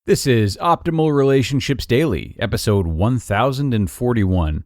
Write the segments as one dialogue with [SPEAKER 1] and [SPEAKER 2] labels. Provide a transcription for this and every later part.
[SPEAKER 1] This is Optimal Relationships Daily, episode 1041,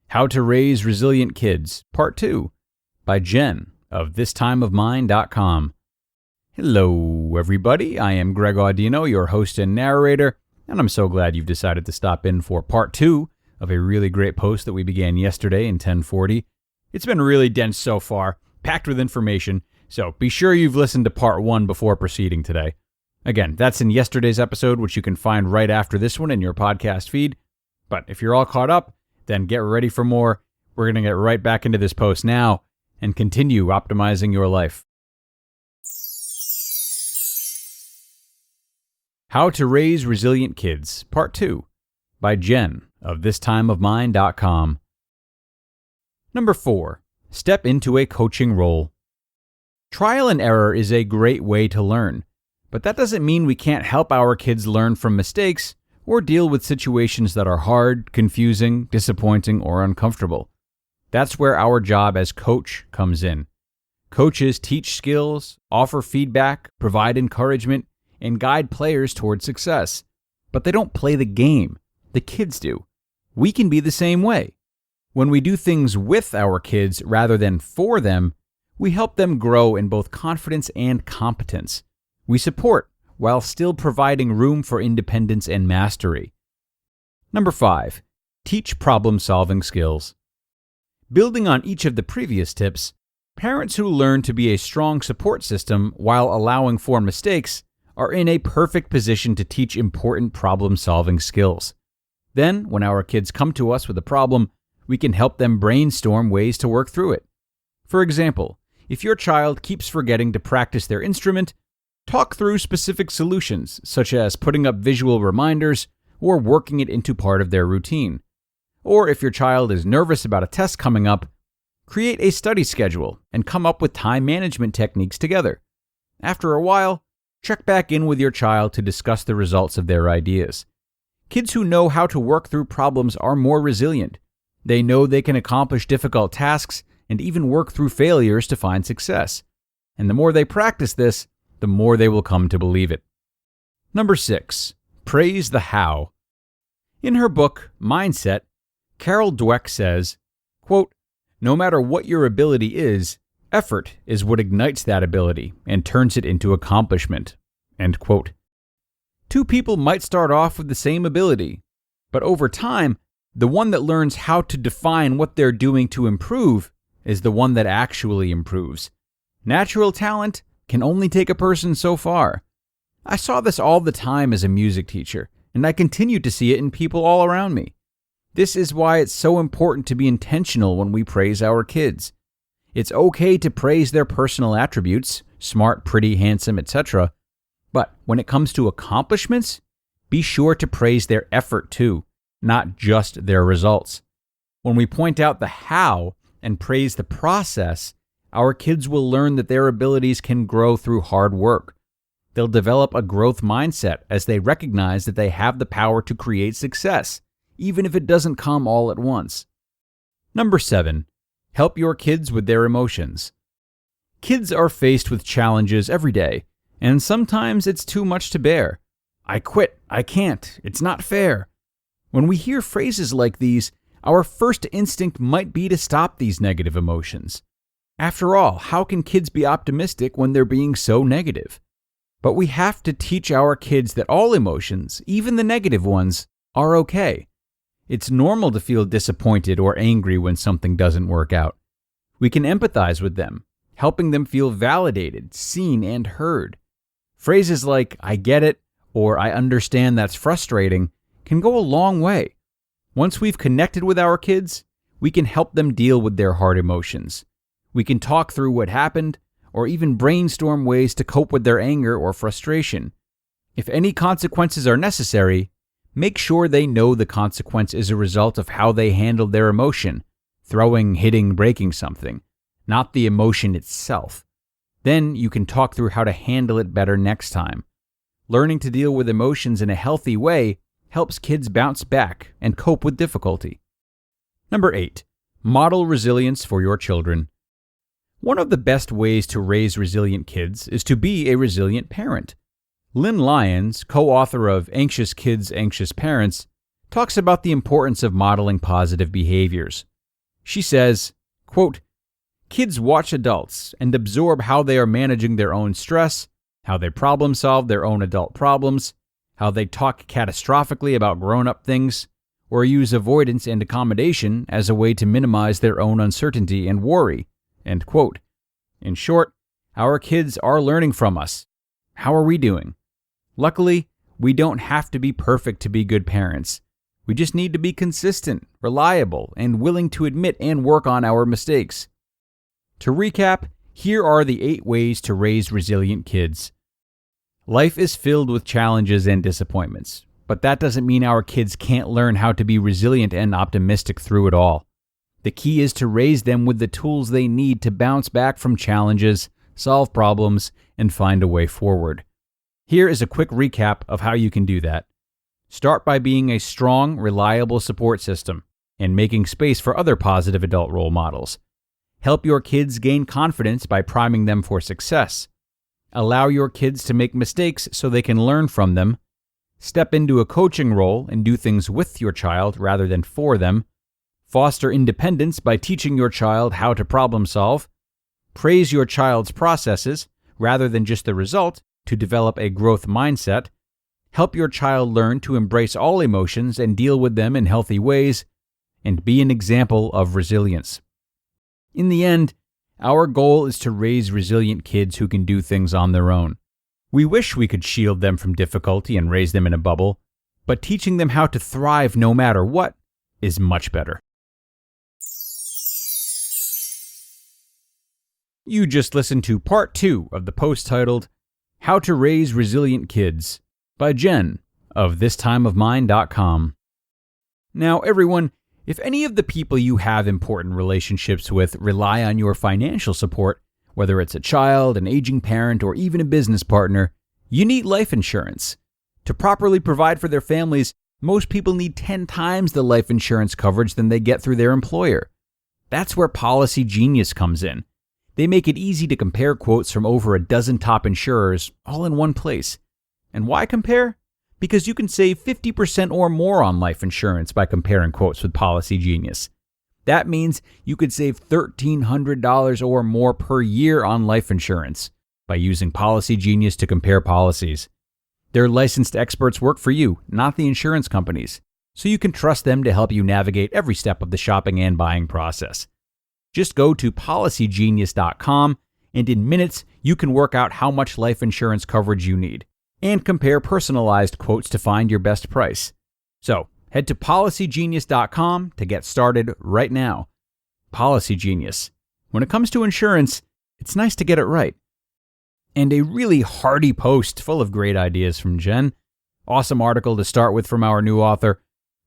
[SPEAKER 1] How to Raise Resilient Kids, Part 2, by Jen of thistimeofmine.com. Hello, everybody. I am Greg Audino, your host and narrator, and I'm so glad you've decided to stop in for Part 2 of a really great post that we began yesterday in 1040. It's been really dense so far, packed with information, so be sure you've listened to Part 1 before proceeding today. Again, that's in yesterday's episode, which you can find right after this one in your podcast feed. But if you're all caught up, then get ready for more. We're going to get right back into this post now and continue optimizing your life. How to Raise Resilient Kids, Part 2, by Jen of thistimeofmine.com. Number 4, step into a coaching role. Trial and error is a great way to learn. But that doesn't mean we can't help our kids learn from mistakes or deal with situations that are hard, confusing, disappointing, or uncomfortable. That's where our job as coach comes in. Coaches teach skills, offer feedback, provide encouragement, and guide players toward success. But they don't play the game. The kids do. We can be the same way. When we do things with our kids rather than for them, we help them grow in both confidence and competence. We support while still providing room for independence and mastery. Number 5, teach problem-solving skills. Building on each of the previous tips, parents who learn to be a strong support system while allowing for mistakes are in a perfect position to teach important problem-solving skills. Then, when our kids come to us with a problem, we can help them brainstorm ways to work through it. For example, if your child keeps forgetting to practice their instrument, talk through specific solutions, such as putting up visual reminders or working it into part of their routine. Or if your child is nervous about a test coming up, create a study schedule and come up with time management techniques together. After a while, check back in with your child to discuss the results of their ideas. Kids who know how to work through problems are more resilient. They know they can accomplish difficult tasks and even work through failures to find success. And the more they practice this, the more they will come to believe it. Number 6, praise the how. In her book, Mindset, Carol Dweck says, quote, "No matter what your ability is, effort is what ignites that ability and turns it into accomplishment." End quote. Two people might start off with the same ability, but over time, the one that learns how to define what they're doing to improve is the one that actually improves. Natural talent can only take a person so far. I saw this all the time as a music teacher, and I continue to see it in people all around me. This is why it's so important to be intentional when we praise our kids. It's okay to praise their personal attributes, smart, pretty, handsome, etc. But when it comes to accomplishments, be sure to praise their effort too, not just their results. When we point out the how and praise the process, our kids will learn that their abilities can grow through hard work. They'll develop a growth mindset as they recognize that they have the power to create success, even if it doesn't come all at once. Number 7, help your kids with their emotions. Kids are faced with challenges every day, and sometimes it's too much to bear. I quit, I can't, it's not fair. When we hear phrases like these, our first instinct might be to stop these negative emotions. After all, how can kids be optimistic when they're being so negative? But we have to teach our kids that all emotions, even the negative ones, are okay. It's normal to feel disappointed or angry when something doesn't work out. We can empathize with them, helping them feel validated, seen, and heard. Phrases like, "I get it," or "I understand that's frustrating," can go a long way. Once we've connected with our kids, we can help them deal with their hard emotions. We can talk through what happened, or even brainstorm ways to cope with their anger or frustration. If any consequences are necessary, make sure they know the consequence is a result of how they handled their emotion, throwing, hitting, breaking something, not the emotion itself. Then you can talk through how to handle it better next time. Learning to deal with emotions in a healthy way helps kids bounce back and cope with difficulty. Number 8, model resilience for your children. One of the best ways to raise resilient kids is to be a resilient parent. Lynn Lyons, co-author of Anxious Kids, Anxious Parents, talks about the importance of modeling positive behaviors. She says, quote, "Kids watch adults and absorb how they are managing their own stress, how they problem solve their own adult problems, how they talk catastrophically about grown-up things, or use avoidance and accommodation as a way to minimize their own uncertainty and worry." End quote. In short, our kids are learning from us. How are we doing? Luckily, we don't have to be perfect to be good parents. We just need to be consistent, reliable, and willing to admit and work on our mistakes. To recap, here are the 8 ways to raise resilient kids. Life is filled with challenges and disappointments, but that doesn't mean our kids can't learn how to be resilient and optimistic through it all. The key is to raise them with the tools they need to bounce back from challenges, solve problems, and find a way forward. Here is a quick recap of how you can do that. Start by being a strong, reliable support system and making space for other positive adult role models. Help your kids gain confidence by priming them for success. Allow your kids to make mistakes so they can learn from them. Step into a coaching role and do things with your child rather than for them. Foster independence by teaching your child how to problem solve. Praise your child's processes rather than just the result to develop a growth mindset. Help your child learn to embrace all emotions and deal with them in healthy ways. And be an example of resilience. In the end, our goal is to raise resilient kids who can do things on their own. We wish we could shield them from difficulty and raise them in a bubble, but teaching them how to thrive no matter what is much better. You just listened to part 2 of the post titled, "How to Raise Resilient Kids" by Jen of thistimeofmine.com. Now, everyone, if any of the people you have important relationships with rely on your financial support, whether it's a child, an aging parent, or even a business partner, you need life insurance. To properly provide for their families, most people need 10 times the life insurance coverage than they get through their employer. That's where Policy Genius comes in. They make it easy to compare quotes from over a dozen top insurers, all in one place. And why compare? Because you can save 50% or more on life insurance by comparing quotes with Policy Genius. That means you could save $1,300 or more per year on life insurance by using Policy Genius to compare policies. Their licensed experts work for you, not the insurance companies, so you can trust them to help you navigate every step of the shopping and buying process. Just go to policygenius.com, and in minutes, you can work out how much life insurance coverage you need and compare personalized quotes to find your best price. So, head to policygenius.com to get started right now. Policy Genius. When it comes to insurance, it's nice to get it right. And a really hearty post full of great ideas from Jen. Awesome article to start with from our new author.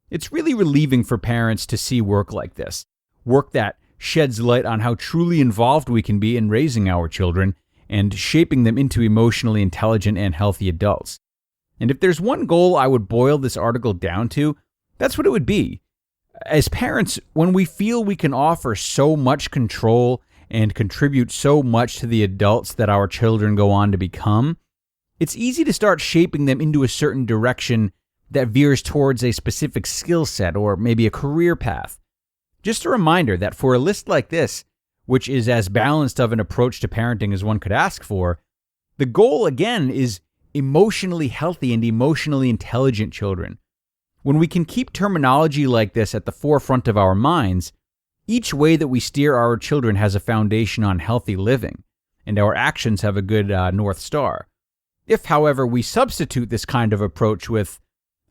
[SPEAKER 1] It's really relieving for parents to see work like this. Work that sheds light on how truly involved we can be in raising our children and shaping them into emotionally intelligent and healthy adults. And if there's one goal I would boil this article down to, that's what it would be. As parents, when we feel we can offer so much control and contribute so much to the adults that our children go on to become, it's easy to start shaping them into a certain direction that veers towards a specific skill set or maybe a career path. Just a reminder that for a list like this, which is as balanced of an approach to parenting as one could ask for, the goal again is emotionally healthy and emotionally intelligent children. When we can keep terminology like this at the forefront of our minds, each way that we steer our children has a foundation on healthy living, and our actions have a good North Star. If, however, we substitute this kind of approach with,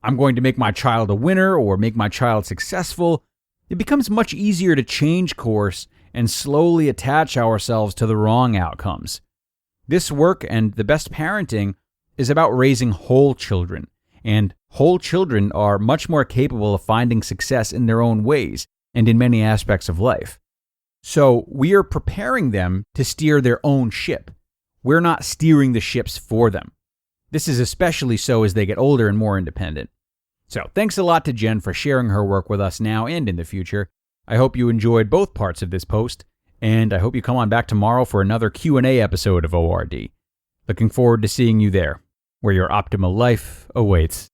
[SPEAKER 1] "I'm going to make my child a winner" or "make my child successful," it becomes much easier to change course and slowly attach ourselves to the wrong outcomes. This work and the best parenting is about raising whole children, and whole children are much more capable of finding success in their own ways and in many aspects of life. So we are preparing them to steer their own ship. We're not steering the ships for them. This is especially so as they get older and more independent. So thanks a lot to Jen for sharing her work with us now and in the future. I hope you enjoyed both parts of this post, and I hope you come on back tomorrow for another Q&A episode of ORD. Looking forward to seeing you there. where your optimal life awaits.